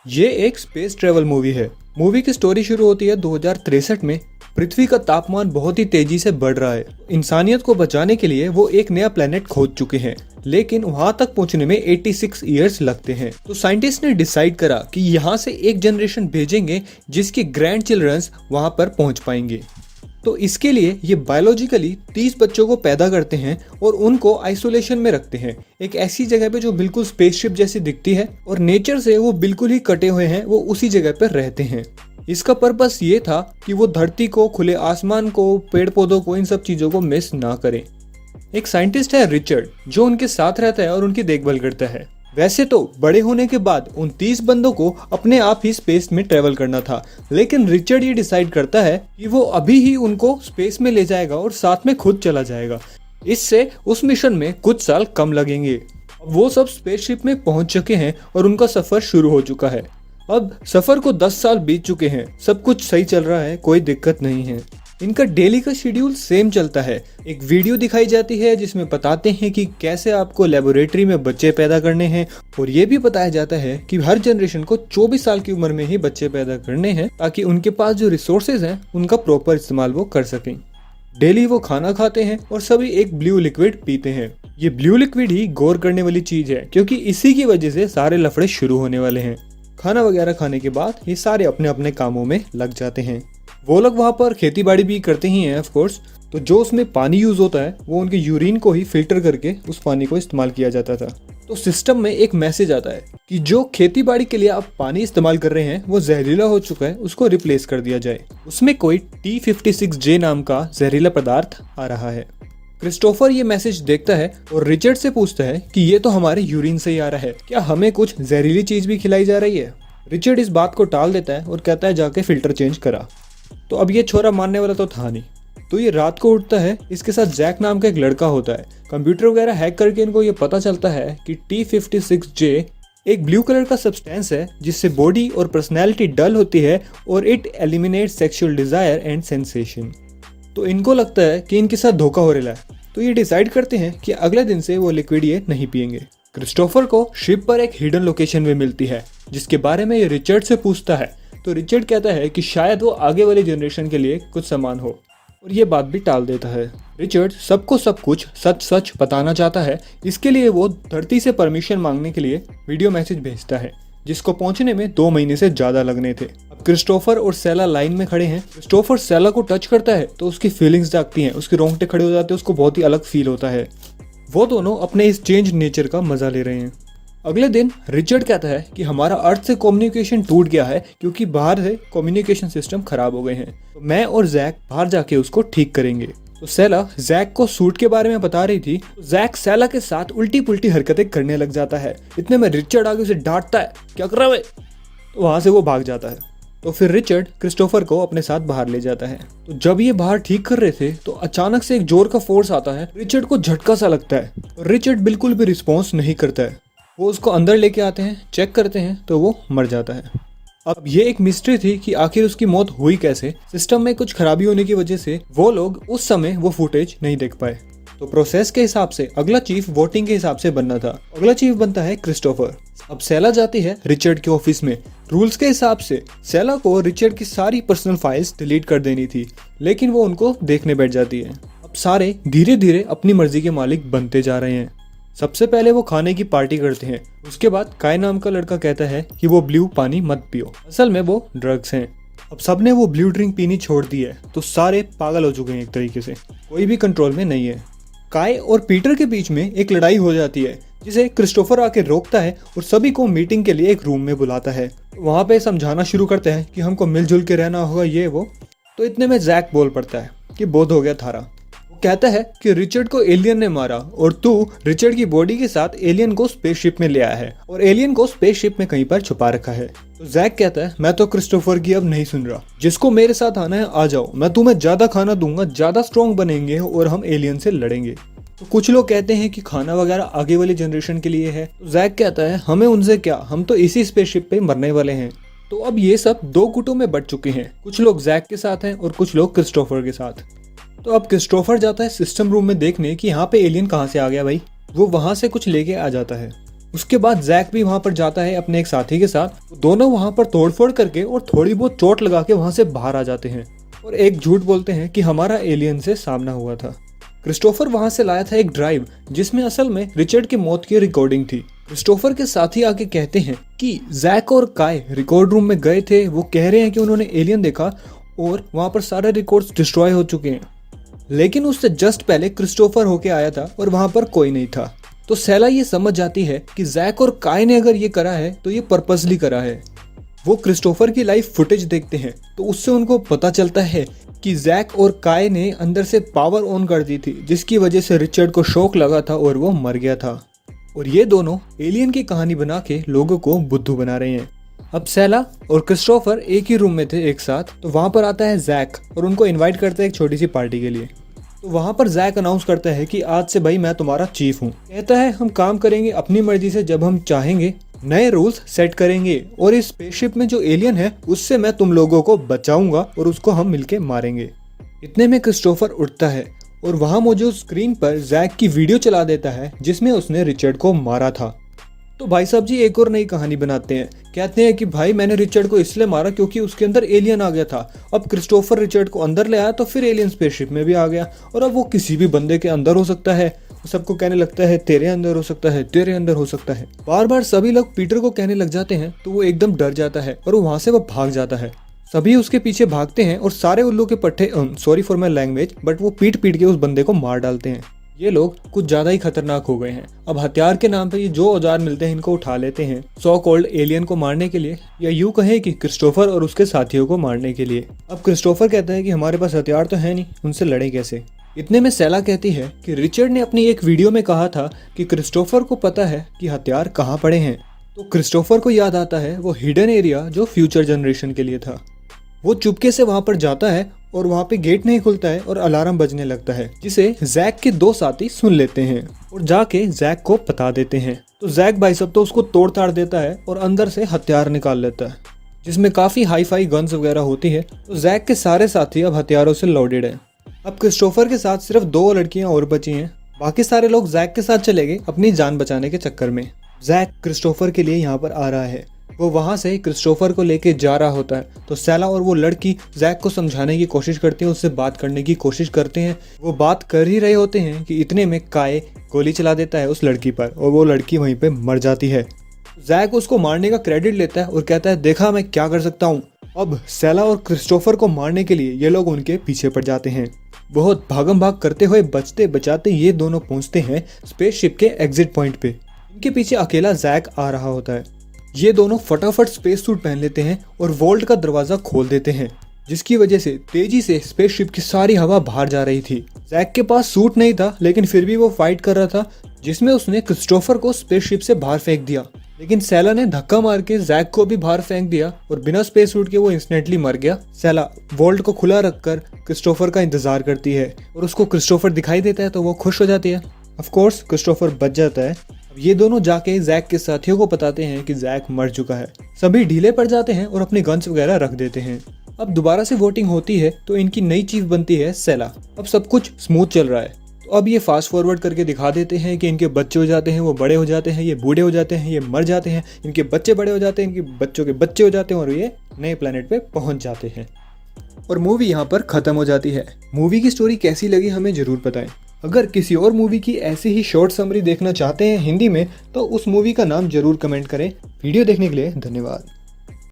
ये एक space travel movie है। मूवी की स्टोरी शुरू होती है 2063 में। पृथ्वी का तापमान बहुत ही तेजी से बढ़ रहा है। इंसानियत को बचाने के लिए वो एक नया प्लेनेट खोज चुके हैं, लेकिन वहां तक पहुंचने में 86 ईयर्स लगते हैं। तो साइंटिस्ट ने डिसाइड करा कि यहाँ से एक जनरेशन भेजेंगे जिसके ग्रैंड चिल्ड्रंस वहां पर पहुंच पाएंगे। तो इसके लिए ये बायोलॉजिकली 30 बच्चों को पैदा करते हैं और उनको आइसोलेशन में रखते हैं, एक ऐसी जगह पे जो बिल्कुल स्पेसशिप जैसी दिखती है और नेचर से वो बिल्कुल ही कटे हुए हैं। वो उसी जगह पर रहते हैं। इसका पर्पस ये था कि वो धरती को, खुले आसमान को, पेड़ पौधों को, इन सब चीज़ों को मिस ना करें। एक साइंटिस्ट है रिचर्ड, जो उनके साथ रहता है और उनकी देखभाल करता है। वैसे तो बड़े होने के बाद उन 30 बंदों को अपने आप ही स्पेस में ट्रेवल करना था, लेकिन रिचर्ड ये डिसाइड करता है कि वो अभी ही उनको स्पेस में ले जाएगा और साथ में खुद चला जाएगा। इससे उस मिशन में कुछ साल कम लगेंगे। वो सब स्पेसशिप में पहुंच चुके हैं और उनका सफर शुरू हो चुका है। अब सफर को 10 साल बीत चुके हैं। सब कुछ सही चल रहा है, कोई दिक्कत नहीं है। इनका डेली का शेड्यूल सेम चलता है। एक वीडियो दिखाई जाती है जिसमें बताते हैं कि कैसे आपको लेबोरेटरी में बच्चे पैदा करने हैं, और ये भी बताया जाता है कि हर जनरेशन को 24 साल की उम्र में ही बच्चे पैदा करने हैं, ताकि उनके पास जो रिसोर्सेज हैं उनका प्रॉपर इस्तेमाल वो कर सकें। डेली वो खाना खाते हैं और सभी एक ब्लू लिक्विड पीते हैं। ये ब्लू लिक्विड ही गौर करने वाली चीज है, क्योंकि इसी की वजह से सारे लफड़े शुरू होने वाले हैं। खाना वगैरह खाने के बाद ये सारे अपने अपने कामों में लग जाते हैं। वो लोग वहाँ पर खेती बाड़ी भी करते ही हैं ऑफ कोर्स। तो जो उसमें पानी यूज होता है वो उनके यूरिन को ही फिल्टर करके उस पानी को इस्तेमाल किया जाता था। तो सिस्टम में एक मैसेज आता है कि जो खेती बाड़ी के लिए आप पानी इस्तेमाल कर रहे हैं वो जहरीला हो चुका है, उसको रिप्लेस कर दिया जाए। उसमें कोई T56J नाम का जहरीला पदार्थ आ रहा है। क्रिस्टोफर ये मैसेज देखता है और रिचर्ड से पूछता है कि ये तो हमारे यूरिन से ही आ रहा है, क्या हमें कुछ जहरीली चीज भी खिलाई जा रही है? रिचर्ड इस बात को टाल देता है और कहता है जाके फिल्टर चेंज करा। तो अब ये छोरा मानने वाला तो था नहीं। तो ये रात को उठता है। इसके साथ जैक नाम का एक लड़का होता है। कंप्यूटर वगैरह हैक करके इनको ये पता चलता है कि T56J एक ब्लू कलर का सब्सटेंस है जिससे बॉडी और पर्सनैलिटी डल होती है और it eliminate sexual desire and sensation. तो इनको लगता है कि इनके साथ धोखा हो रहा है। तो ये डिसाइड करते हैं कि अगले दिन से वो लिक्विड ये नहीं पियेंगे। क्रिस्टोफर को शिप पर एक हिडन लोकेशन में मिलती है, जिसके बारे में ये रिचर्ड से पूछता है। तो रिचर्ड कहता है कि शायद वो आगे वाली जनरेशन के लिए कुछ सामान हो, और ये बात भी टाल देता है। रिचर्ड सबको सब कुछ सच सच बताना चाहता है। इसके लिए वो धरती से परमिशन मांगने के लिए वीडियो मैसेज भेजता है, जिसको पहुंचने में 2 महीने से ज्यादा लगने थे। अब क्रिस्टोफर और सेला लाइन में खड़े हैं। क्रिस्टोफर सेला को टच करता है तो उसकी फीलिंग्स जागती हैं, उसके रोंगटे खड़े हो जाते हैं, उसको बहुत ही अलग फील होता है। वो दोनों अपने इस चेंज नेचर का मजा ले रहे हैं। अगले दिन रिचर्ड कहता है कि हमारा अर्थ से कम्युनिकेशन टूट गया है, क्योंकि बाहर से कम्युनिकेशन सिस्टम खराब हो गए हैं। तो मैं और जैक बाहर जाके उसको ठीक करेंगे। तो सेला जैक को सूट के बारे में बता रही थी। तो जैक सेला के साथ उल्टी पुल्टी हरकतें करने लग जाता है। इतने में रिचर्ड आगे उसे डांटता है, क्या कर रहा है? तो वहां से वो भाग जाता है। तो फिर रिचर्ड क्रिस्टोफर को अपने साथ बाहर ले जाता है। तो जब ये बाहर ठीक कर रहे थे तो अचानक से एक जोर का फोर्स आता है। रिचर्ड को झटका सा लगता है और रिचर्ड बिल्कुल भी रिस्पॉन्स नहीं करता है। वो उसको अंदर लेके आते हैं, चेक करते हैं तो वो मर जाता है। अब ये एक मिस्ट्री थी कि आखिर उसकी मौत हुई कैसे। सिस्टम में कुछ खराबी होने की वजह से वो लोग उस समय वो फुटेज नहीं देख पाए। तो प्रोसेस के हिसाब से अगला चीफ वोटिंग के हिसाब से बनना था। अगला चीफ बनता है क्रिस्टोफर। अब सेला जाती है रिचर्ड के ऑफिस में। रूल्स के हिसाब से सेला को रिचर्ड की सारी पर्सनल फाइल्स डिलीट कर देनी थी, लेकिन वो उनको देखने बैठ जाती है। अब सारे धीरे धीरे अपनी मर्जी के मालिक बनते जा रहे हैं। सबसे पहले वो खाने की पार्टी करते हैं। उसके बाद काय नाम का लड़का कहता है कि वो ब्लू पानी मत पियो, असल में वो ड्रग्स हैं। अब सबने वो ब्लू ड्रिंक पीनी छोड़ दी है, तो सारे पागल हो चुके हैं एक तरीके से, कोई भी कंट्रोल में नहीं है। काय और पीटर के बीच में एक लड़ाई हो जाती है, जिसे क्रिस्टोफर आके रोकता है और सभी को मीटिंग के लिए एक रूम में बुलाता है। वहाँ पे समझाना शुरू करते हैं कि हमको मिलजुल के रहना होगा, ये वो। तो इतने में जैक बोल पड़ता है कि बोध हो गया थारा। कहता है कि रिचर्ड को एलियन ने मारा और तू रिचर्ड की बॉडी के साथ एलियन को स्पेसशिप में ले आया है और एलियन को स्पेसशिप में कहीं पर छुपा रखा है। तो जैक कहता है मैं तो क्रिस्टोफर की अब नहीं सुन रहा, जिसको मेरे साथ आना है आ जाओ, मैं तुम्हें ज्यादा खाना दूंगा, ज्यादा स्ट्रॉन्ग बनेंगे और हम एलियन से लड़ेंगे। तो कुछ लोग कहते हैं कि खाना वगैरह आगे वाली जनरेशन के लिए है। तो जैक कहता है हमें उनसे क्या, हम तो इसी स्पेसशिप पे मरने वाले हैं। तो अब ये सब 2 गुटों में बट चुके हैं। कुछ लोग जैक के साथ हैं और कुछ लोग क्रिस्टोफर के साथ। तो अब क्रिस्टोफर जाता है सिस्टम रूम में देखने कि यहाँ पे एलियन कहाँ से आ गया भाई। वो वहाँ से कुछ लेके आ जाता है। उसके बाद जैक भी वहां पर जाता है अपने एक साथी के साथ। दोनों वहां पर तोड़फोड़ करके और थोड़ी बहुत चोट लगा के वहां से बाहर आ जाते हैं और एक झूठ बोलते हैं कि हमारा एलियन से सामना हुआ था। क्रिस्टोफर वहां से लाया था एक ड्राइव जिसमें असल में रिचर्ड की मौत की रिकॉर्डिंग थी। क्रिस्टोफर के साथी आके कहते हैं कि जैक और काय रिकॉर्ड रूम में गए थे, वो कह रहे हैं कि उन्होंने एलियन देखा और वहां पर सारे रिकॉर्ड्स डिस्ट्रॉय हो चुके हैं। लेकिन उससे जस्ट पहले क्रिस्टोफर होके आया था और वहां पर कोई नहीं था। तो सेला ये समझ जाती है कि जैक और काय ने अगर ये करा है तो ये पर्पसली करा है। वो क्रिस्टोफर की लाइव फुटेज देखते हैं तो उससे उनको पता चलता है कि जैक और काय ने अंदर से पावर ऑन कर दी थी, जिसकी वजह से रिचर्ड को शॉक लगा था और वो मर गया था। और ये दोनों एलियन की कहानी बना के लोगों को बुद्धू बना रहे हैं। अब सेला और क्रिस्टोफर एक ही रूम में थे एक साथ, तो वहां पर आता है जैक और उनको इनवाइट करता है एक छोटी सी पार्टी के लिए। तो वहां पर जैक अनाउंस करता है कि आज से भाई मैं तुम्हारा चीफ हूँ। कहता है हम काम करेंगे अपनी मर्जी से, जब हम चाहेंगे नए रूल्स सेट करेंगे और इस स्पेसशिप में जो एलियन है उससे मैं तुम लोगों को बचाऊंगा और उसको हम मिलके मारेंगे। इतने में क्रिस्टोफर उठता है और वहां मौजूद स्क्रीन पर जैक की वीडियो चला देता है जिसमें उसने रिचर्ड को मारा था। तो भाई साहब जी एक और नई कहानी बनाते हैं। कहते हैं कि भाई मैंने रिचर्ड को इसलिए मारा क्योंकि उसके अंदर एलियन आ गया था। अब क्रिस्टोफर रिचर्ड को अंदर ले आया तो फिर एलियन स्पेसशिप में भी आ गया और अब वो किसी भी बंदे के अंदर हो सकता है। सबको कहने लगता है तेरे अंदर हो सकता है, तेरे अंदर हो सकता है। बार बार सभी लोग पीटर को कहने लग जाते हैं तो वो एकदम डर जाता है और वहां से वो भाग जाता है। सभी उसके पीछे भागते हैं और सारे उल्लू के पट्टे, sorry for my language, but वो पीट पीट के उस बंदे को मार डालते हैं। ये लोग कुछ ज्यादा ही खतरनाक हो गए हैं। अब हथियार के नाम पे ये जो औजार मिलते हैं इनको उठा लेते हैं सो कॉल्ड एलियन को मारने के लिए, या यूं कहें कि क्रिस्टोफर और उसके साथियों को मारने के लिए। अब क्रिस्टोफर कहता है कि हमारे पास हथियार तो है नहीं, उनसे लड़े कैसे। इतने में सेला कहती है कि रिचर्ड ने अपनी एक वीडियो में कहा था कि क्रिस्टोफर को पता है कि हथियार कहाँ पड़े हैं। तो क्रिस्टोफर को याद आता है वो हिडन एरिया जो फ्यूचर जनरेशन के लिए था। वो चुपके से वहां पर जाता है और वहां पे गेट नहीं खुलता है और अलार्म बजने लगता है, जिसे जैक के दो साथी सुन लेते हैं और जाके जैक को बता देते हैं। तो जैक भाई सब तो उसको तोड़ ताड़ देता है और अंदर से हथियार निकाल लेता है जिसमें काफी हाई फाई गन्स वगैरह होती है। तो जैक के सारे साथी अब हथियारों से लोडेड है। अब क्रिस्टोफर के साथ सिर्फ 2 लड़कियां और बची हैं, बाकी सारे लोग जैक के साथ चले गए अपनी जान बचाने के चक्कर में। जैक क्रिस्टोफर के लिए यहाँ पर आ रहा है, वो वहां से क्रिस्टोफर को लेके जा रहा होता है। तो सेला और वो लड़की जैक को समझाने की कोशिश करती है, उससे बात करने की कोशिश करते हैं। वो बात कर ही रहे होते हैं कि इतने में काय गोली चला देता है उस लड़की पर और वो लड़की वहीं पे मर जाती है। जैक उसको मारने का क्रेडिट लेता है और कहता है देखा मैं क्या कर सकता हूँ। अब सेला और क्रिस्टोफर को मारने के लिए ये लोग उनके पीछे पड़ जाते हैं। बहुत भागम भाग करते हुए बचते बचाते ये दोनों पहुंचते हैं स्पेसशिप के एग्जिट पॉइंट पे। इनके पीछे अकेला जैक आ रहा होता है। ये दोनों फटाफट स्पेस सूट पहन लेते हैं और वॉल्ट का दरवाजा खोल देते हैं, जिसकी वजह से तेजी से स्पेसशिप की सारी हवा बाहर जा रही थी। जैक के पास सूट नहीं था लेकिन फिर भी वो फाइट कर रहा था, जिसमें उसने क्रिस्टोफर को स्पेसशिप से बाहर फेंक दिया। लेकिन सेला ने धक्का मार के जैक को भी बाहर फेंक दिया और बिना स्पेस सूट के वो इंस्टेंटली मर गया। सेला वॉल्ट को खुला रखकर क्रिस्टोफर का इंतजार करती है और उसको क्रिस्टोफर दिखाई देता है तो वो खुश हो जाती है। ऑफ कोर्स क्रिस्टोफर बच जाता है। अब ये दोनों जाके जैक के साथियों को बताते हैं कि जैक मर चुका है। सभी ढीले पड़ जाते हैं और अपने गन्स वगैरह रख देते हैं। अब दोबारा से वोटिंग होती है तो इनकी नई चीफ बनती है सेला। अब सब कुछ स्मूथ चल रहा है। तो अब ये फास्ट फॉरवर्ड करके दिखा देते हैं कि इनके बच्चे हो जाते हैं, वो बड़े हो जाते हैं, ये बूढ़े हो जाते हैं, ये मर जाते हैं, इनके बच्चे बड़े हो जाते हैं, इनके बच्चों के बच्चे हो जाते हैं और ये नए प्लेनेट पे पहुंच जाते हैं। और मूवी यहाँ पर खत्म हो जाती है। मूवी की स्टोरी कैसी लगी हमें जरूर बताएं। अगर किसी और मूवी की ऐसी ही शॉर्ट समरी देखना चाहते हैं हिंदी में तो उस मूवी का नाम जरूर कमेंट करें। वीडियो देखने के लिए धन्यवाद।